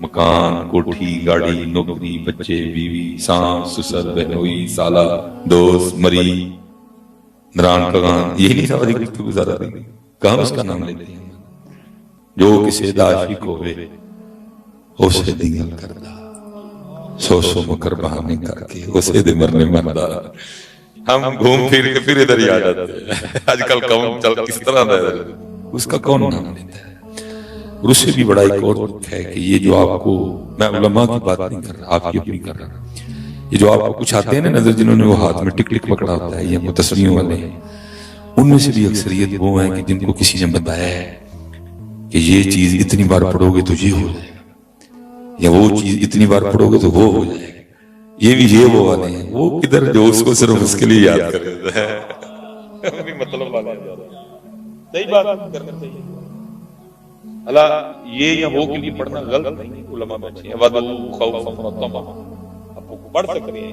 مکان، کوٹھی، گاڑی، نوکری، بچے، بیوی، ساس، سسر، بہنوئی، سالہ، دوست، مری، نران پگان، یہی نہیں ساری گفتگو گزارا دی کہاں اس کا نام لیتے ہیں جو کسی عاشق ہوئے اسے دنگل کردہ سو سو مکر بہانے کر کے اسے دے مرنے مردہ. ہم گھوم پھر کے پھر ادھر ہی آ جاتے ہیں. آج کل کون چل کس طرح ہے اس کا کون نام لیتا ہے. اور اس سے بھی بڑا ایک اور ہے کہ یہ جو آپ کو، میں علماء کی بات نہیں کر رہا، آپ کی اپنی کر رہا، یہ جو آپ کو کچھ آتے ہیں نا نظر جنہوں نے وہ ہاتھ میں ٹک ٹک پکڑا ہوتا ہے یا وہ تصویروں والے ہیں، ان میں سے بھی اکثریت وہ ہیں کہ جن کو کسی نے بتایا ہے کہ یہ چیز اتنی بار پڑھو گے تو یہ ہو جائے گا، یا وہ چیز اتنی بار پڑھو گے تو وہ ہو جائے گا. یہ بھی یہ وہ والے ہیں. وہ کدھر جو اس کو صرف اس کے لیے یاد کرتے ہیں. مطلب والے صحیح بات کرنا چاہیے. اللہ یہ یا وہ کے لیے پڑھنا غلط نہیں. علماء بیٹھے ہیں وَدُعُوا خَوْفًا وَطَمَعًا، آپ کو پڑھ سکتے ہیں.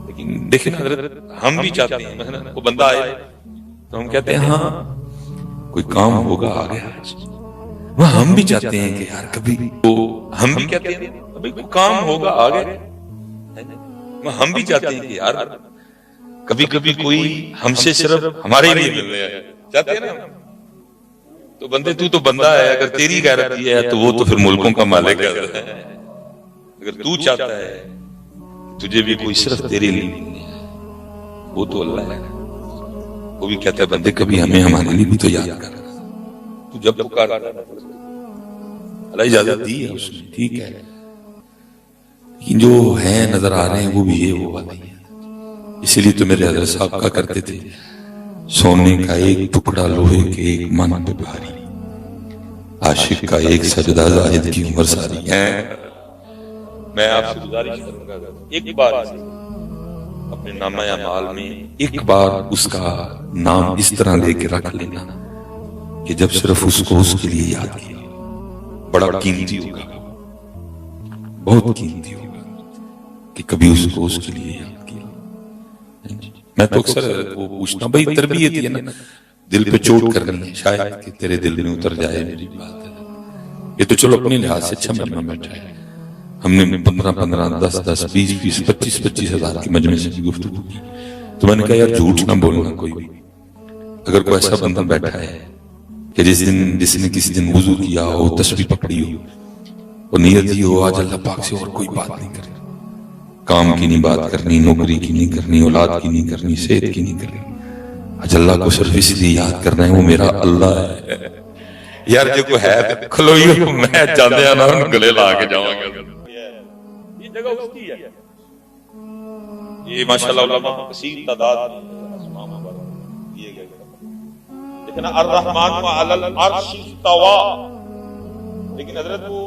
لیکن دیکھیں حضرت ہم بھی چاہتے ہیں مثلا وہ بندہ آئے تو ہم کہتے ہیں ہاں کوئی کام ہوگا آگے. وہ ہم بھی چاہتے ہیں کہ یار کبھی تو ہم بھی کہتے ہیں ابھی کوئی کام ہوگا آگے. ہم بھی چاہتے ہیں کہ یار کبھی کبھی کوئی ہم سے صرف ہمارے لیے ملنے آئے. چاہتے ہیں نا تو بندے تو بندہ ہے. اگر تیری غیرت یہ ہے تو وہ تو پھر ملکوں کا مالک ہے. اگر تو چاہتا ہے تجھے بھی کوئی صرف تیرے لیے ملنے آئے وہ تو اللہ ہے. وہ بھی کہتا ہے بندے کبھی ہمیں ہمارے لیے بھی تو یاد کر. تو جب پکار اللہ اجازت دی ہے اس نے ٹھیک ہے، لیکن جو ہیں نظر آ رہے ہیں وہ بھی یہ وہ والے ہیں. اسی لیے تو میرے حضرت صاحب کہا کرتے تھے سونے کا ایک ٹکڑا لوہے کے ایک من پہ بھاری، عاشق کا ایک سجدہ زاہد کی عمر ساری ہے. میں آپ سے گزارش کروں گا ایک بار اپنے نامہ اعمال میں ایک بار اس کا نام اس طرح لے کے رکھ لینا کہ جب صرف اس کو اس کے لیے یاد کیا. بڑا قیمتی ہوگا، بہت قیمتی ہوگا کہ کبھی اس کو اس کے لیے یاد کیا. میں تو اکثر وہ پوچھتا ہوں بھائی تربیت یہ نا دل پہ چوٹ کرنی ہے شاید کہ تیرے دل میں اتر جائے میری بات. یہ تو چلو اپنے لحاظ سے اچھا مجمع بیٹھا ہے. ہم نے 15 10 20 25 ہزار کی مجمع سے گفتگو کی تو میں نے کہا یار جھوٹ نہ بولنا کوئی بھی. اگر کوئی ایسا بندہ بیٹھا ہے کہ جس نے کسی دن وضو کیا ہو، تسبیح پکڑی ہو اور نیت ہی ہو آج اللہ پاک سے اور کوئی بات نہیں کرے، کام کی نہیں بات کرنی، نوکری کی نہیں کرنی، اولاد کی نہیں کرنی، صحت کی نہیں کرنی، آج اللہ کو صرف اس لیے یاد کرنا ہے وہ میرا اللہ ہے. یار جو کوئی ہے کھلوئی میں چاہتے ہیں نا ان گلے لا کے جاؤں گا. یہ جگہ اس کی ہے. یہ ماشاءاللہ علماء کثیر تعداد اسماء مبارک دیے گئے. لیکن الرحمن علی العرش استوى، لیکن حضرت وہ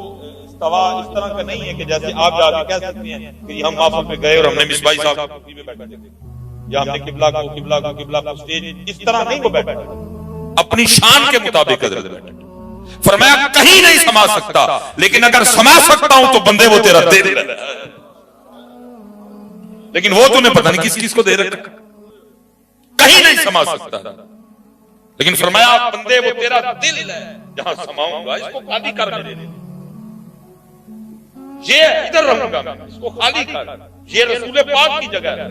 استوا اس طرح کا نہیں ہے کہ جیسے آپ جا کے کہہ سکتے ہیں کہ ہم محفل پہ گئے اور ہم نے مصباحی صاحب کو کرسی پہ بیٹھے تھے یا ہم نے قبلہ کو سٹیج، اس طرح نہیں وہ بیٹھے، اپنی شان کے مطابق حضرت بیٹھے. فرمایا کہیں نہیں سما سکتا لیکن اگر سما سکتا ہوں تو بندے وہ تیرا دل ہے، لیکن وہ تو نے پتہ نہیں کس کو دے رکھا، کہیں نہیں سما سکتا. لیکن فرمایا بندے وہ تیرا دل ہے جہاں سماؤں گا، اس کو خالی کر دے، یہ ادھر رہوں گا، اس کو خالی کر. یہ رسول پاک کی جگہ ہے.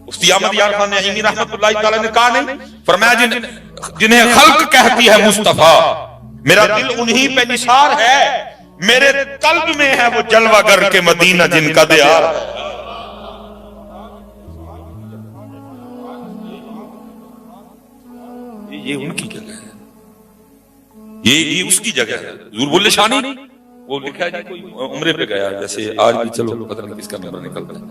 مفتی احمد یار خان نعیمی رحمت اللہ تعالی نے کہا نہیں، فرمایا جنہیں خلق کہتی ہے مصطفیٰ، میرا دل انہی پہ نثار ہے، میرے قلب میں ہے وہ جلوہ گر کے مدینہ جن کا دیار ہے. یہ ان کی جگہ ہے، یہ اس کی جگہ ہے. حضور بولے شانی وہ لکھا ہے جی کوئی عمرے پہ گیا، جیسے آج بھی چلو پتہ نہیں کس کا نمبر نکلتا ہے،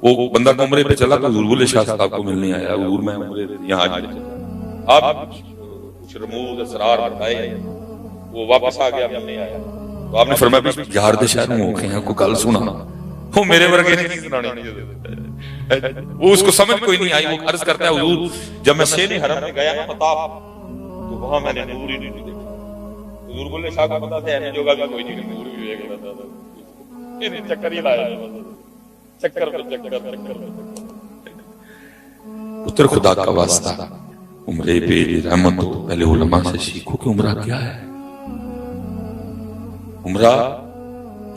وہ بندہ کو عمرے پہ چلا تو حضور بولے شاہ صاحب کو ملنے آیا، حضور میں عمرے یہاں آج چلا، آپ کچھ رموز اسرار بتائے، وہ واپس آ گیا ملنے آیا تو آپ نے فرمایا بھی یار دے شاید موقع ہیں کو گل سنا، وہ میرے ورگے نے کی سنانی نہیں، وہ اس کو سمجھ کوئی نہیں آئی. وہ عرض کرتا ہے حضور جب میں سین حرم میں گیا نا مطاف تو وہاں میں نے نور ہی نہیں دیکھا. حضور بولے شاہ کو پتا تھا اینے جوگا بھی کوئی نہیں، نور بھی دیکھ رہا تھا، یہ چکر ہی لایا چکر پہ چکر. پتر خدا کا واسطہ عمرے پہ رحمت ہو، پہلے علماء سے سیکھو کہ عمرہ کیا ہے. عمرہ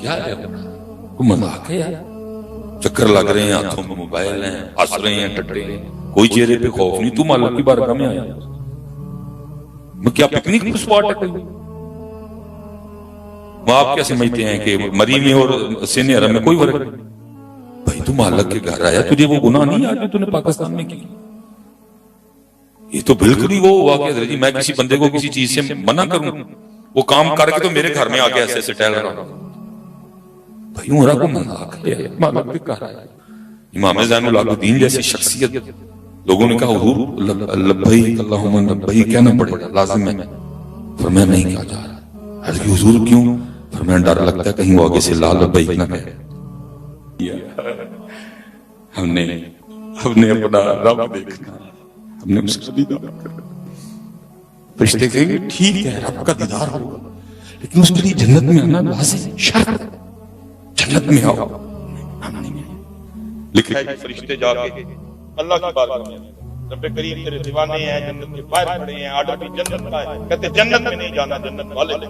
کیا ہے؟ کوئی مذاق ہے یار؟ چکر لگ رہے ہیں، ہاتھوں میں موبائل ہیں، ہنس رہے ہیں، ٹٹے ہیں، کوئی چہرے پہ خوف نہیں. تم اللہ کی بارگاہ میں آیا میں کیا پکنک اسپاٹ ہے کوئی؟ وہ آپ کیا سمجھتے ہیں کہ مری میں اور سین حرم میں کوئی فرق نہیں؟ بھائی تم اللہ کے گھر آیا، تجھے وہ گناہ نہیں آیا جو تم نے پاکستان میں کی؟ یہ تو بالکل ہی وہ ہوا کہ حضرت جی میں کسی بندے کو کسی چیز سے منع کروں، وہ کام کر کے تو میرے گھر میں آ کے ایسے ایسے ٹہل رہا ہوں. بھائی عمرہ کو مذاق ہے، اللہ کے گھر آیا. امام زین العابدین جیسی شخصیت، لوگوں نے کہا حضور لبیک اللہم لبیک کہنا پڑے گا، لازم ہے. فرمایا نہیں کہا جا رہا. عرض کی حضور کیوں؟ فرمایا ڈر لگتا ہے کہیں وہ آگے سے لا لبیک نہ کہے. ہم نے اپنا رب دیکھنا، ہم نے اس کا دیدار کرنا. فرشتے کہیں گے ٹھیک ہے رب کا دیدار ہوگا، لیکن اس کے لیے جنت میں آنا لازم شرط، جنت میں آؤ. لکھا ہے فرشتے جا کے اللہ کی بارگاہ میں رب کریم تیرے دیوانے ہیں، جنت کے باہر کھڑے ہیں، آرڈر بھی جنت کا ہے، کہتے جنت میں نہیں جانا، جنت والے لے.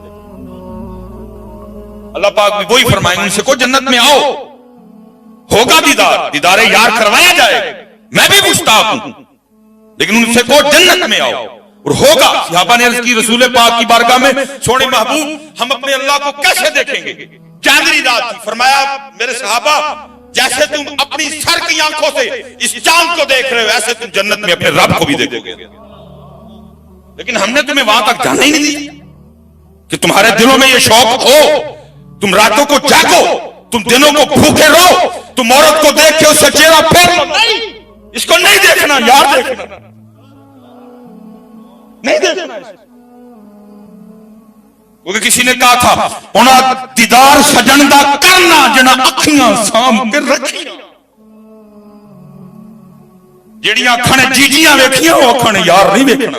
اللہ پاک بھی وہی فرمائیں گے ان سے کو جنت میں آؤ، ہوگا دیدار، دیدار یار کروایا جائے. میں بھی مشتاق ہوں، لیکن ان سے کو جنت میں آؤ اور ہوگا. صحابہ نے عرض کی رسول پاک کی بارگاہ میں سونے محبوب ہم اپنے اللہ کو کیسے دیکھیں گے؟ چاندنی رات تھی. فرمایا میرے صحابہ جیسے تم اپنی سر کی آنکھوں سے اس چاند کو دیکھ رہے ہو ایسے تم جنت میں اپنے رب کو بھی دیکھو گے. لیکن ہم نے تمہیں وہاں تک جانے ہی نہیں دیا کہ تمہارے دلوں میں یہ شوق ہو، تم راتوں کو جاگو، تم دنوں کو بھوکے رہو، تم عورت کو دیکھ کے اس سے چہرہ پھیر لو. نہیں، اس کو نہیں دیکھنا یار، دیکھنا نہیں دیکھنا. کیونکہ کسی نے کہا تھا انہاں دیدار سجن دا کرنا جنہاں اکھیاں سام کے رکھیاں. جیڑیاں اکھاں نے جیجیاں ویکھیاں وہ اکھاں نے یار نہیں ویکھنا.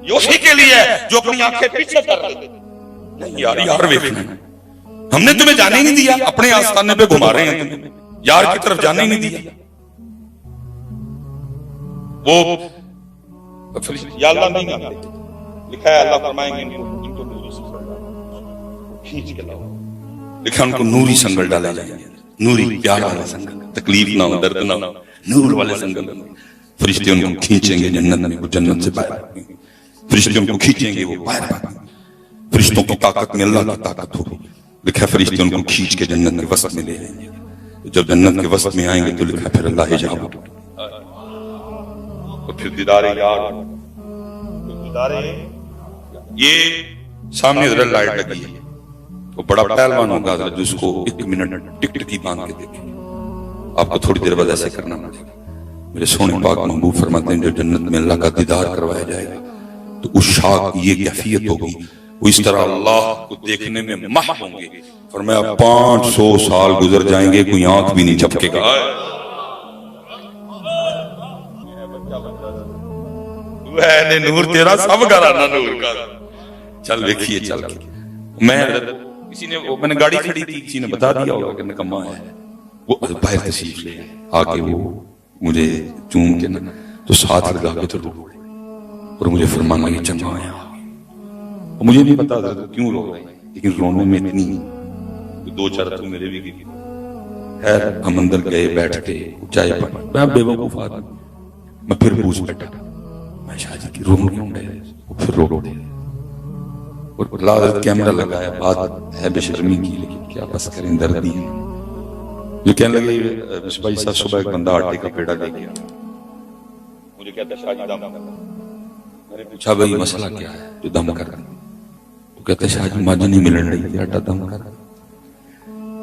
یہ اسی کے لیے ہے جو اپنی آنکھیں پیچھے کر رہے نہیں یار ویکھنا. ہم نے تمہیں جانے ہی نہیں دیا، اپنے آستانے پہ گھما رہے ہیں تمہیں، یار کی طرف جانے ہی نہیں دیا. وہ یا اللہ نہیں آتے. لکھا ہے اللہ فرمائیں گے ان کو نوری سنگل کھینچ کے لاؤ. لکھا ان کو نوری سنگل ڈالے جائیں گے، نوری پیار والے سنگل، تکلیف نہ ہو، درد نہ ہو، نور والے سنگل. فرشتے ان کو کھینچیں گے جنت میں، وہ جنت سے باہر. فرشتے ان کو کھینچیں گے، وہ باہر. فرشتوں کی طاقت میں اللہ کی طاقت ہوگی. لکھا فرشتے ان کو کھینچ کے جنت کے وسط میں لے لیں گے. جب جنت کے وسط میں آئیں گے تو لکھا پھر اللہ حجاب اور پھر دیدار یار. یہ سامنے ذرا لائٹ لگی ہے، وہ بڑا پہلوان ہوگا جس کو 1 منٹ ٹک ٹکی باندھ کے دیکھیں. آپ کو تھوڑی دیر بعد ایسے کرنا پڑے گا. میرے سونے پاک محبوب فرماتے ہیں جو جنت میں اللہ کا دیدار کروایا جائے گا تو اس شاہ کی یہ کیفیت ہوگی، وہ اس طرح اللہ کو دیکھنے میں محو ہوں گے. فرمایا 500 سال گزر جائیں گے، کوئی آنکھ بھی نہیں جھپکے گا. نور تیرا سب گھرانا نور کا. چل دیکھیے چل کے میں نے گاڑی کھڑی تھی، کسی نے بتا دیا ہوگا کہ نکما ہے. وہ باہر تشریف لے آ کے وہ مجھے چوم کے تو ساتھ لگا کے تو روئے اور مجھے فرمانا یہ چنگا ہے. مجھے نہیں پتا کیوں رو رہے ہیں، لیکن رونے میں اتنی 2-4 تو میرے بھی گئی. خیر ہم اندر گئے، بیٹھ کے چائے پڑی. میں بے وقوف آدمی، میں پھر پوچھ بیٹھا میں شاہ جی کی رو کیوں گئے؟ پھر رو دے اور لازت کیمرہ لگایا. بات ہے بے شرمی کی، لیکن کیا بس کریں، دردی ہے. جو کہنے لگے مصباح صاحب صبح ایک بندہ آٹے کا پیڑا لے گیا، مجھے کہتا شاہ جی دم کر. میں نے پوچھا بھائی مسئلہ کیا ہے جو دم کر رہا؟ وہ کہتا شاہ جی ماجہ نہیں ملن رہی تھی، آٹا دم کر.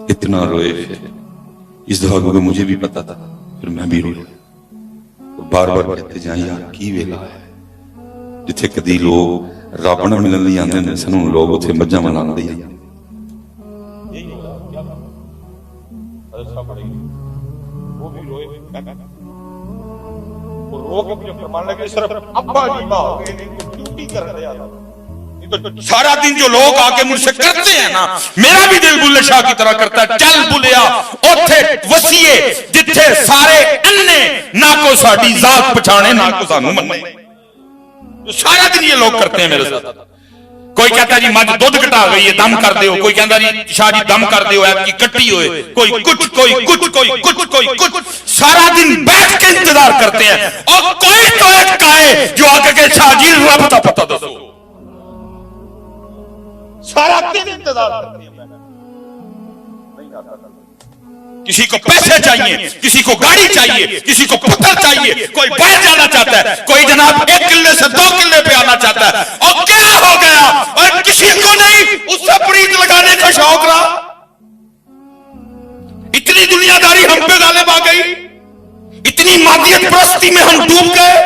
اتنا روئے پھر اس دفعہ کیونکہ مجھے بھی پتا تھا، پھر میں بھی روئے. بار بار کہتے جائیں یار کی ویلا ہے جتھے کدی لوگ رب نہ ملن لئی آندے نے، سانوں لوگ اتھے مجھاں منان لئی آندے. وہ بھی روئے اور رو کے مجھے فرمان لگے صرف ابا جی ماں ہو گئے ڈیوٹی کر رہے آتا. سارا دن جو لوگ آکے مجھ سے کرتے ہیں نا، میرا بھی دل بلے شاہ کی طرح کرتا ہے. چل بلیا اوتھے وسیعے جتھے سارے انے نہ کو ساڑی ذات پچھانے نہ کو سانو مننے. سارا دن یہ لوگ کرتے ہیں میرے ساتھ. کوئی کہتا ہے جی مجھ دودھ گٹا گئی ہے دم کر دیو، کوئی کہتا جی شاہ جی دم کر دیو ایپ کی کٹی ہوئے، کوئی کچھ سارا دن بیٹھ کے انتظار کرتے ہیں، اور کوئی تو ایک کہے جو آگے کہ شاہ جی رب کا پتہ دسو، سارا دن انتظار کرتے ہیں۔ کسی کو پیسے چاہیے، کسی کو گاڑی چاہیے، کسی کو پتھر چاہیے، کوئی باہر جانا چاہتا ہے، کوئی جناب 1 کلے سے 2 کلے پہ آنا چاہتا ہے، اور کیا ہو گیا؟ اور کسی کو نہیں اس سے پریت لگانے کا شوق رہا۔ اتنی دنیا داری ہم پہ غالب آ گئی، اتنی مادیت پرستی میں ہم ڈوب گئے۔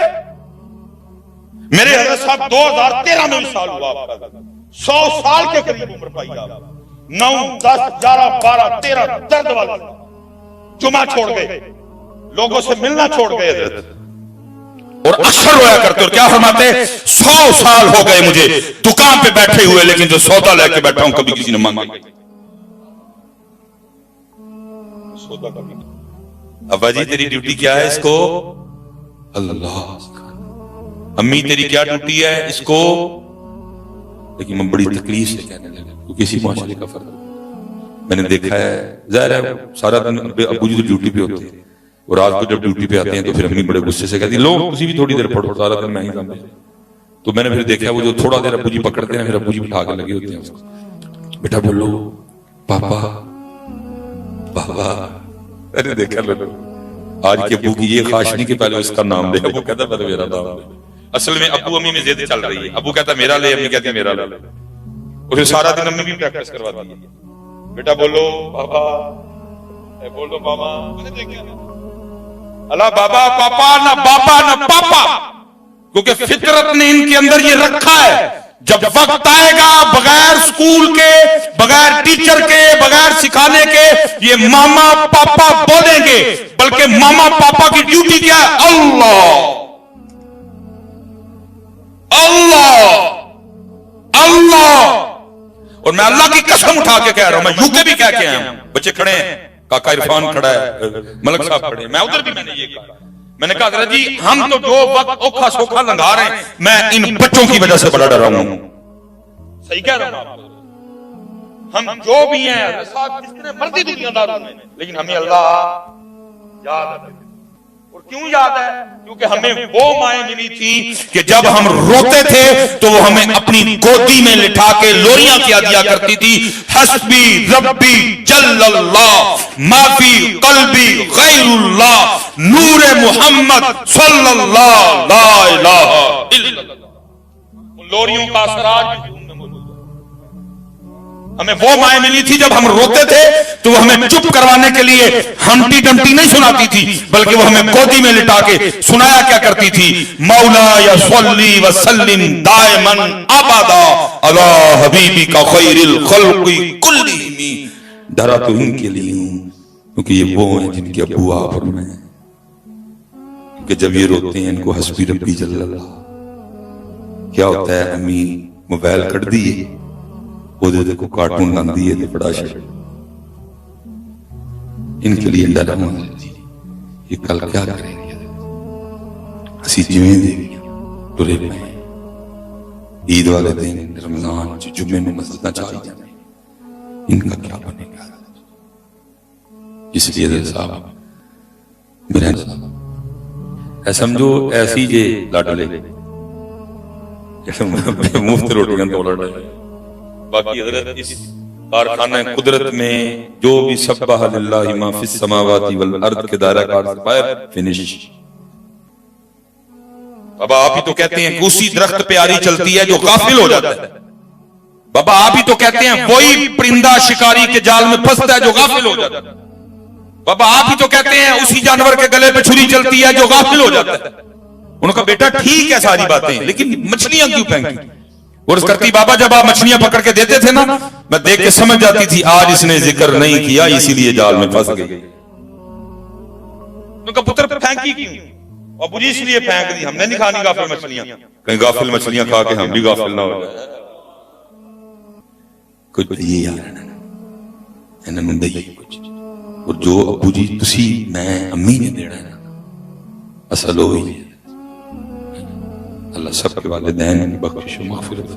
میرے حضرت صاحب 2013 میں وصال ہوا، 100 سال کے قریب عمر پائی آپ، 9 10 11 12 13 درد والا جمعہ چھوڑ گئے، لوگوں سے ملنا چھوڑ گئے حضرت، اور اکثر رویا کرتے اور کیا فرماتے 100 سال ہو گئے مجھے دکان پہ بیٹھے ہوئے، لیکن جو سودا لے کے بیٹھا ہوں کبھی کسی نے مانگا۔ ابا جی تیری ڈیوٹی کیا ہے؟ اس کو اللہ۔ امی تیری کیا ڈیوٹی ہے؟ اس کو۔ لیکن میں بڑی تکلیف سے کہنے لگا کیونکہ اسی معاشرے کا فرق میں نے دیکھا ہے۔ ظاہر ہے سارا دن ابو جی تو ڈیوٹی پہ ہوتے ہیں، اور رات کو جب ڈیوٹی پہ آتے ہیں تو پھر امی بڑے غصے سے کہتی لو کسی بھی تھوڑی دیر پڑھو، سارا دن میں ہی کام۔ تو میں نے پھر دیکھا وہ جو تھوڑا دیر ابو جی پکڑتے ہیں، پھر ابو جی بٹھا کے لگے ہوتے ہیں اس کو، بیٹا بولو پاپا بابا۔ میں نے دیکھا لو آج کے ابو کی یہ خواہش نہیں کہ پہلے اس کا نام لے، ابو کہتا پہلے میرا نام لے۔ اصل میں ابو امی میں زیادہ چل رہی ہے، ابو کہتا میرا لے، امی کہتی میرا لے، اور پھر سارا دن امی بھی پریکٹس کرواتی ہے، بیٹا بولو بابا، بولو ماما۔ اللہ بابا پاپا نہ بابا نہ پاپا، کیونکہ فطرت نے ان کے اندر یہ رکھا ہے جب وقت آئے گا بغیر سکول کے، بغیر ٹیچر کے، بغیر سکھانے کے یہ ماما پاپا بولیں گے، بلکہ ماما پاپا کی ڈیوٹی کیا ہے؟ اللہ اللہ اللہ۔ اور میں اللہ کی قسم اٹھا کے کہہ رہا ہوں، میں یو کے بھی کہہ کے آیا ہوں، بچے کھڑے ہیں، کاکا عرفان کھڑا ہے، ملک صاحب کھڑے ہیں، میں ادھر بھی میں نے یہ کہا، میں نے کہا حضرت جی ہم تو جو وقت اوکھا سوکھا لنگا رہے ہیں میں ان بچوں کی وجہ سے بڑا ڈر رہا ہوں۔ صحیح کہہ رہا ہوں، ہم جو بھی ہیں حضرت صاحب جتنے مرضی دنیا داروں میں، لیکن ہمیں اللہ یاد ہے۔ اور کیوں یاد ہے؟ کیونکہ ہمیں وہ مائیں ملی تھی کہ جب ہم روتے تھے تو وہ ہمیں اپنی گودی میں لٹھا کے لوریاں کیا دیا کرتی تھی، حسبی ربی جل اللہ ما فی قلبی غیر اللہ نور محمد صلی اللہ لا الہ الا اللہ۔ ان لوریوں کا اثر آج بھی ہمیں وہ مائیں ملی تھی جب ہم روتے تھے تو وہ ہمیں چپ کروانے کے لیے ہمٹی ڈمٹی نہیں سناتی تھی، بلکہ وہ ہمیں گودی میں لٹا کے سنایا کیا کرتی تھی، مولا یا صلی وسلم دائما ابدا علی حبیبک خیر الخلق کلہم۔ ڈرا تو ان کے لیے ہوں کیونکہ یہ وہ ہیں جن کے ابو آپ اور میں، کہ جب یہ روتے ہیں ان کو حسبی ربی جل اللہ۔ کیا ہوتا ہے امی موبائل کٹ دیے وہ دے کو کارٹون لان دیے تو بڑا شر ان کے لیے ڈر ہوں یہ کل کیا کریں گے، اسی جویں دے ٹرے پہ عید والے دن رمضان جمعے میں مسجد نہ چاہی جانے، ان کا کیا بنے گا؟ اس لیے حضرت صاحب میرے سمجھو ایسی جے لاڈلے مفت روٹیاں تو لڑ رہے۔ باقی حضرت اس کارخانہ قدرت میں جو بھی سبح للہ ما فی السماوات والارض کے دائرہ کار سے باہر فنش۔ بابا آپ ہی تو کہتے ہیں کہ اسی درخت پہ آری چلتی ہے جو غافل ہو جاتا ہے، بابا آپ ہی تو کہتے ہیں وہی پرندہ شکاری کے جال میں پھنستا ہے جو غافل ہو جاتا ہے، بابا آپ ہی تو کہتے ہیں اسی جانور کے گلے پہ چھری چلتی ہے جو غافل ہو جاتا ہے۔ انہوں کا بیٹا ٹھیک ہے ساری باتیں، لیکن مچھلیاں کیوں پھینکی؟ ورز کرتی بابا جب آپ مچھلیاں پکڑ کے دیتے تھے نا میں دیکھ کے سمجھ جاتی تھی آج اس نے ذکر نہیں کیا اسی لیے جال میں پھنس گئی۔ ان کا پتر پھینکی کیوں؟ ابو جی اس لیے پھینک دی، ہم نے نہیں کھانی غافل مچھلیاں، کہیں غافل مچھلیاں کھا کے ہم بھی غافل نہ ہو جائے۔ کچھ یہ یار انہوں نے دئی کچھ، اور جو ابو جی تسی میں امی نے دینا ہے نا اصل ہوئی اللہ سب کے والدین کی بخشش و مغفرت